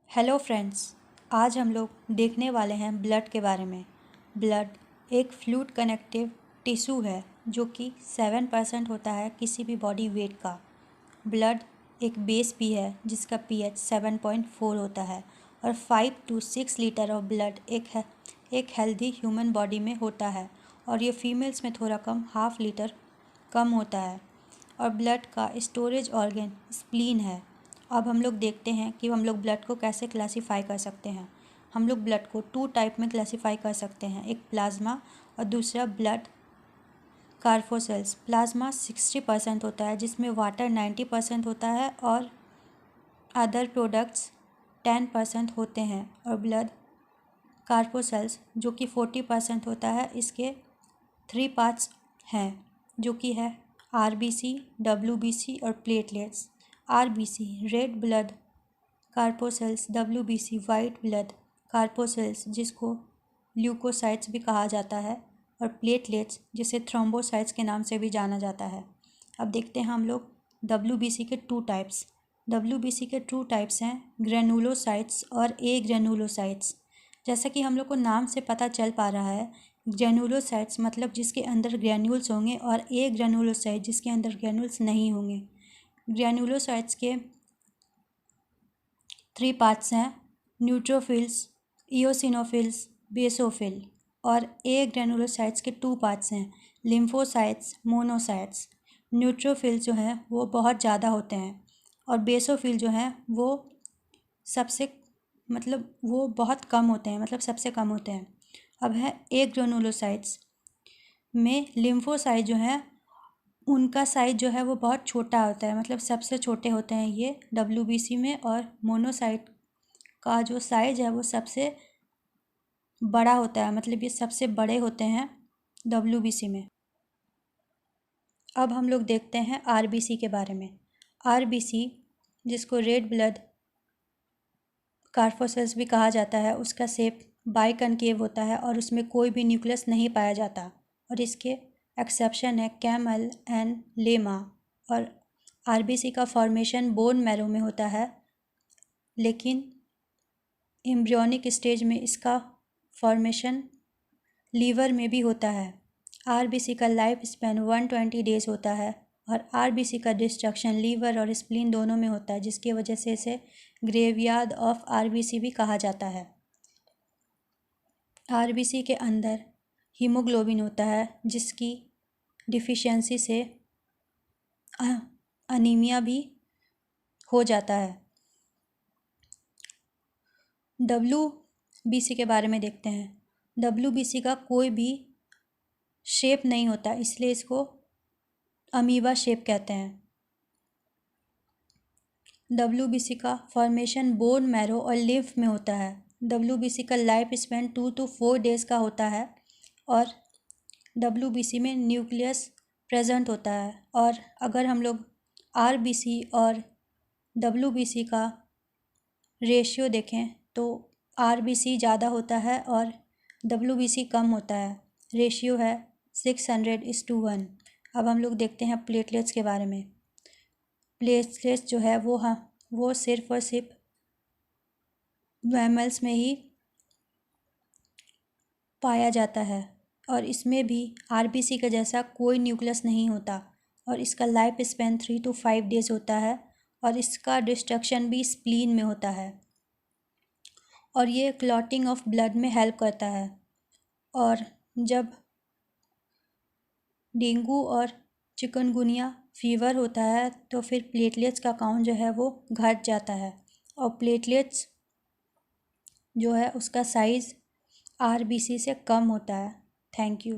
Hello friends, आज हम लोग देखने वाले हैं ब्लड के बारे में। ब्लड एक फ्लूइड कनेक्टिव टिश्यू है जो कि 7% होता है किसी भी बॉडी वेट का। ब्लड एक बेस भी है जिसका pH 7.4 होता है और 5 to 6 लीटर ऑफ ब्लड एक हेल्दी ह्यूमन बॉडी में होता है और ये फीमेल्स में थोड़ा कम 1/2 लीटर कम होता है। और ब्लड का स्टोरेज ऑर्गन स्प्लीन है। अब हम लोग देखते हैं कि हम लोग ब्लड को कैसे क्लासीफाई कर सकते हैं। हम लोग ब्लड को 2 टाइप में क्लासीफाई कर सकते हैं, एक प्लाज्मा और दूसरा ब्लड कार्फोसेल्स। प्लाज्मा 60% होता है जिसमें वाटर 90% होता है और अदर प्रोडक्ट्स 10% होते हैं। और ब्लड कार्फोसेल्स जो कि 40% होता है, इसके 3 पार्ट्स हैं जो कि है RBC, WBC और platelets. RBC red blood corpuscles, WBC white blood corpuscles जिसको ल्यूकोसाइट्स भी कहा जाता है और प्लेटलेट्स जिसे थ्रोम्बोसाइट्स के नाम से भी जाना जाता है। अब देखते हैं हम लोग WBC के 2 टाइप्स। WBC के 2 टाइप्स हैं ग्रेनुलोसाइट्स और ए ग्रेनुलोसाइट्स। जैसा कि हम लोग को नाम से पता चल पा रहा है, ग्रेनुलोसाइट्स मतलब जिसके अंदर ग्रेन्यूल्स होंगे और ए ग्रेनुलोसाइट जिसके अंदर ग्रेन्यूल्स नहीं होंगे। ग्रेनुलोसाइट्स के 3 पार्ट्स हैं, न्यूट्रोफिल्स, इओसिनोफिल्स, बेसोफिल। और ए ग्रेनुलोसाइट्स के 2 पार्ट्स हैं, लिम्फोसाइट्स, मोनोसाइट्स। न्यूट्रोफिल जो हैं वो बहुत ज़्यादा होते हैं और बेसोफिल जो हैं वो वो बहुत कम होते हैं, मतलब सबसे कम होते हैं। अब है ए ग्रेनुलोसाइट्स में लिम्फोसाइट जो है उनका साइज जो है वो बहुत छोटा होता है, मतलब सबसे छोटे होते हैं ये WBC में। और मोनोसाइट का जो साइज है वो सबसे बड़ा होता है, मतलब ये सबसे बड़े होते हैं WBC में। अब हम लोग देखते हैं RBC के बारे में। RBC जिसको रेड ब्लड कार्फोसेल्स भी कहा जाता है, उसका शेप बाइकनकेव होता है और उसमें कोई भी न्यूक्लियस नहीं पाया जाता और इसके एक्सेप्शन है कैमल एंड लेमा। और RBC का फॉर्मेशन बोन मैरो में होता है, लेकिन एम्ब्रियोनिक स्टेज में इसका फॉर्मेशन लीवर में भी होता है। RBC का लाइफ स्पैन 120 डेज होता है और RBC का डिस्ट्रक्शन लीवर और स्प्लीन दोनों में होता है, जिसकी वजह से इसे ग्रेवयार्ड ऑफ RBC भी कहा जाता है। RBC के अंदर हीमोग्लोबिन होता है जिसकी डिफिशियंसी से अनीमिया भी हो जाता है। WBC के बारे में देखते हैं। WBC का कोई भी शेप नहीं होता, इसलिए इसको अमीबा शेप कहते हैं। WBC का फॉर्मेशन बोन मैरो और लिम्फ में होता है। WBC का लाइफ स्पैन 2 to 4 डेज का होता है और WBC में न्यूक्लियस प्रेजेंट होता है। और अगर हम लोग RBC और WBC का रेशियो देखें तो RBC ज़्यादा होता है और WBC कम होता है। रेशियो है 600:1। अब हम लोग देखते हैं प्लेटलेट्स के बारे में। प्लेटलेट्स जो है वो सिर्फ और सिर्फ मैमल्स में ही पाया जाता है और इसमें भी RBC के जैसा कोई न्यूक्लियस नहीं होता और इसका लाइफ स्पैन 3 to 5 डेज होता है और इसका डिस्ट्रक्शन भी स्प्लीन में होता है और ये क्लॉटिंग ऑफ ब्लड में हेल्प करता है। और जब डेंगू और चिकनगुनिया फीवर होता है तो फिर प्लेटलेट्स का काउंट जो है वो घट जाता है और प्लेटलेट्स जो है उसका साइज़ RBC से कम होता है। Thank you.